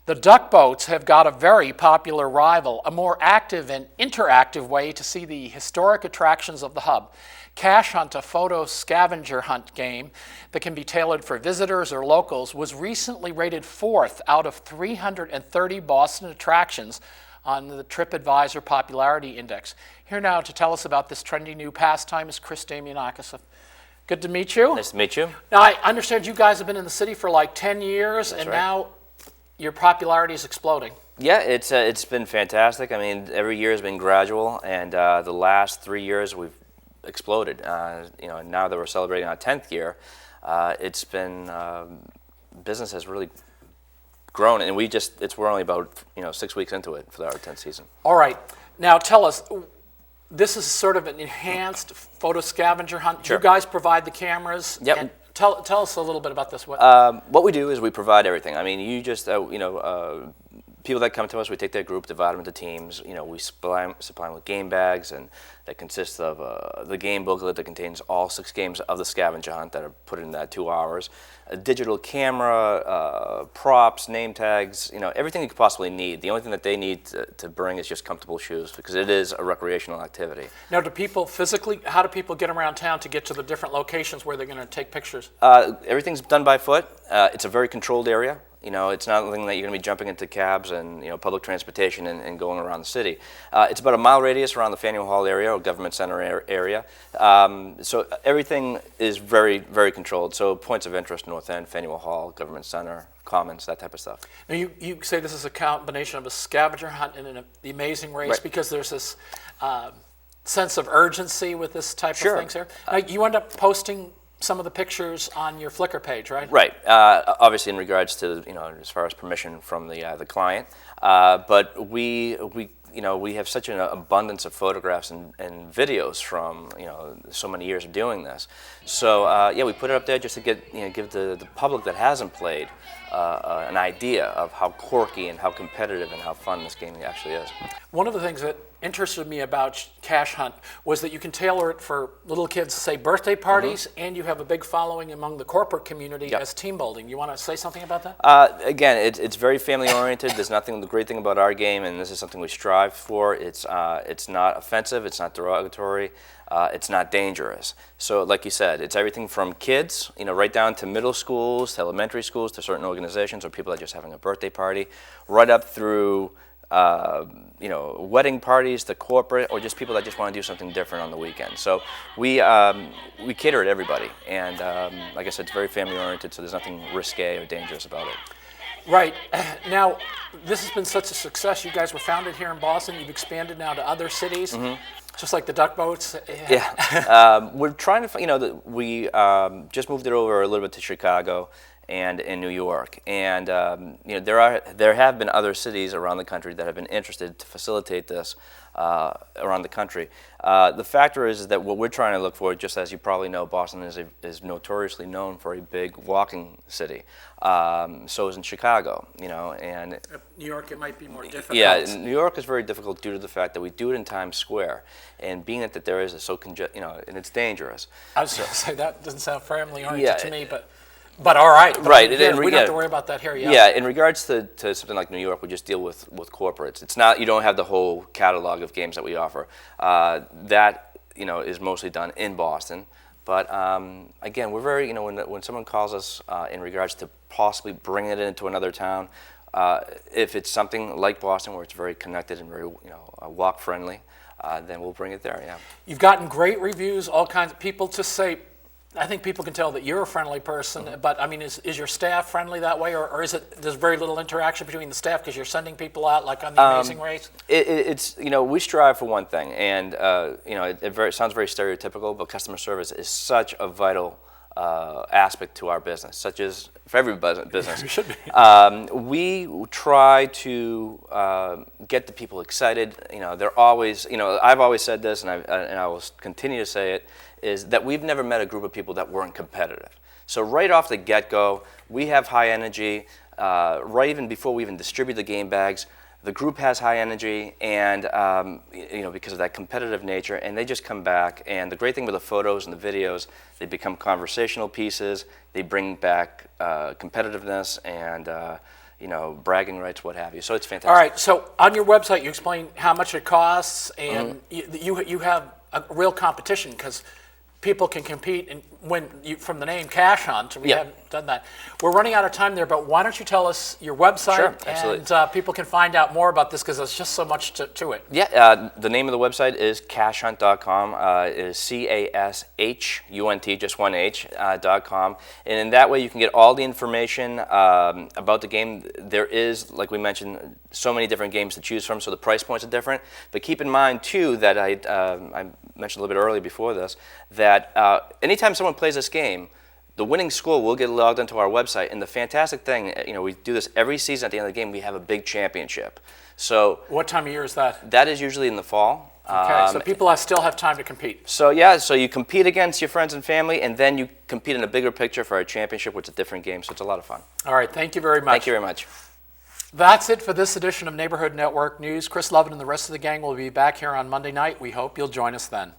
The duck boats have got a very popular rival, a more active and interactive way to see the historic attractions of the hub. Cashunt, a photo scavenger hunt game that can be tailored for visitors or locals, was recently rated 4th out of 330 Boston attractions on the TripAdvisor Popularity Index. Here now to tell us about this trendy new pastime is Chris Damianakos. Good to meet you. Nice to meet you. Now, I understand you guys have been in the city for like 10 years, That's and right. now your popularity is exploding. Yeah, it's been fantastic. I mean, every year has been gradual, and the last 3 years we've exploded. And now that we're celebrating our 10th year, it's been business has really grown, and we're only about 6 weeks into it for our 10th season. All right, now tell us. This is sort of an enhanced photo scavenger hunt. Sure. You guys provide the cameras. Yep. And tell us a little bit about this. What we do is we provide everything. I mean, you just people that come to us, we take their group, divide them into teams. We supply them with game bags, and that consists of the game booklet that contains all 6 games of the scavenger hunt that are put in that 2 hours. A digital camera, props, name tags, everything you could possibly need. The only thing that they need to bring is just comfortable shoes, because it is a recreational activity. Now, how do people get around town to get to the different locations where they're going to take pictures? Everything's done by foot. It's a very controlled area. It's not something that you're going to be jumping into cabs and public transportation and going around the city. It's about a mile radius around the Faneuil Hall area or Government Center area. So everything is very, very controlled. So points of interest: North End, Faneuil Hall, Government Center, Commons, that type of stuff. Now, you say this is a combination of a scavenger hunt and the Amazing Race, Right. because there's this sense of urgency with this type Sure. of things here. Now, you end up posting some of the pictures on your Flickr page, right? Right. Obviously, in regards to as far as permission from the client, but we have such an abundance of photographs and videos from so many years of doing this. So we put it up there just to give the public that hasn't played an idea of how quirky and how competitive and how fun this game actually is. One of the things that interested me about Cash Hunt was that you can tailor it for little kids, say birthday parties, and you have a big following among the corporate community as team building. You want to say something about that? Again, it's very family oriented. There's nothing. The great thing about our game, and this is something we strive for, it's not offensive, it's not derogatory, it's not dangerous. So, like you said, it's everything from kids, right down to middle schools, to elementary schools, to certain organizations, or people that are just having a birthday party, right up through wedding parties, to corporate, or just people that just want to do something different on the weekend. So we cater to everybody, and like I said, it's very family oriented, so there's nothing risque or dangerous about it. Right. Now, this has been such a success. You guys were founded here in Boston. You've expanded now to other cities, just like the duck boats. Yeah. We're trying to, we just moved it over a little bit to Chicago and in New York, and there have been other cities around the country that have been interested to facilitate this around the country. The factor is that what we're trying to look for, just as you probably know, Boston is notoriously known for a big walking city. So is in Chicago, and New York, it might be more difficult. yeah, New York is very difficult due to the fact that we do it in Times Square, and being that there is so and it's dangerous. I was going to say that doesn't sound family oriented to me, but all right. Right. We don't have to worry about that here. Yeah. In regards to something like New York, we just deal with corporates. It's not, you don't have the whole catalog of games that we offer. That is mostly done in Boston. But again, we're very when someone calls us in regards to possibly bringing it into another town, if it's something like Boston where it's very connected and very walk friendly, then we'll bring it there. Yeah. You've gotten great reviews. All kinds of people just say. I think people can tell that you're a friendly person, but I mean, is your staff friendly that way, or there's very little interaction between the staff because you're sending people out like on the Amazing Race? It's we strive for one thing, and it sounds very stereotypical, but customer service is such a vital aspect to our business, such as for every business. It should be. We try to get the people excited. They're always, I've always said this, and I will continue to say it, is that we've never met a group of people that weren't competitive. So right off the get-go, we have high energy. Right even before we even distribute the game bags, the group has high energy, and because of that competitive nature, and they just come back. And the great thing with the photos and the videos, they become conversational pieces. They bring back competitiveness, and bragging rights, what have you. So it's fantastic. All right, so on your website, you explain how much it costs, and you have a real competition because people can compete, and from the name Cash Hunt, we haven't done that. We're running out of time there, but why don't you tell us your website, Sure, absolutely. and people can find out more about this because there's just so much to it. Yeah, the name of the website is cashunt.com. It is CASHUNT, just one H, .com. And in that way, you can get all the information about the game. There is, like we mentioned, so many different games to choose from, so the price points are different. But keep in mind, too, that I mentioned a little bit earlier before this, that anytime someone plays this game, the winning score will get logged into our website. And the fantastic thing, we do this every season. At the end of the game, we have a big championship. So what time of year is that? that is usually in the fall. Okay, so people still have time to compete. So yeah, so you compete against your friends and family, and then you compete in a bigger picture for our championship, which is a different game. So it's a lot of fun. All right, thank you very much. Thank you very much. That's it for this edition of Neighborhood Network News. Chris Lovin and the rest of the gang will be back here on Monday night. We hope you'll join us then.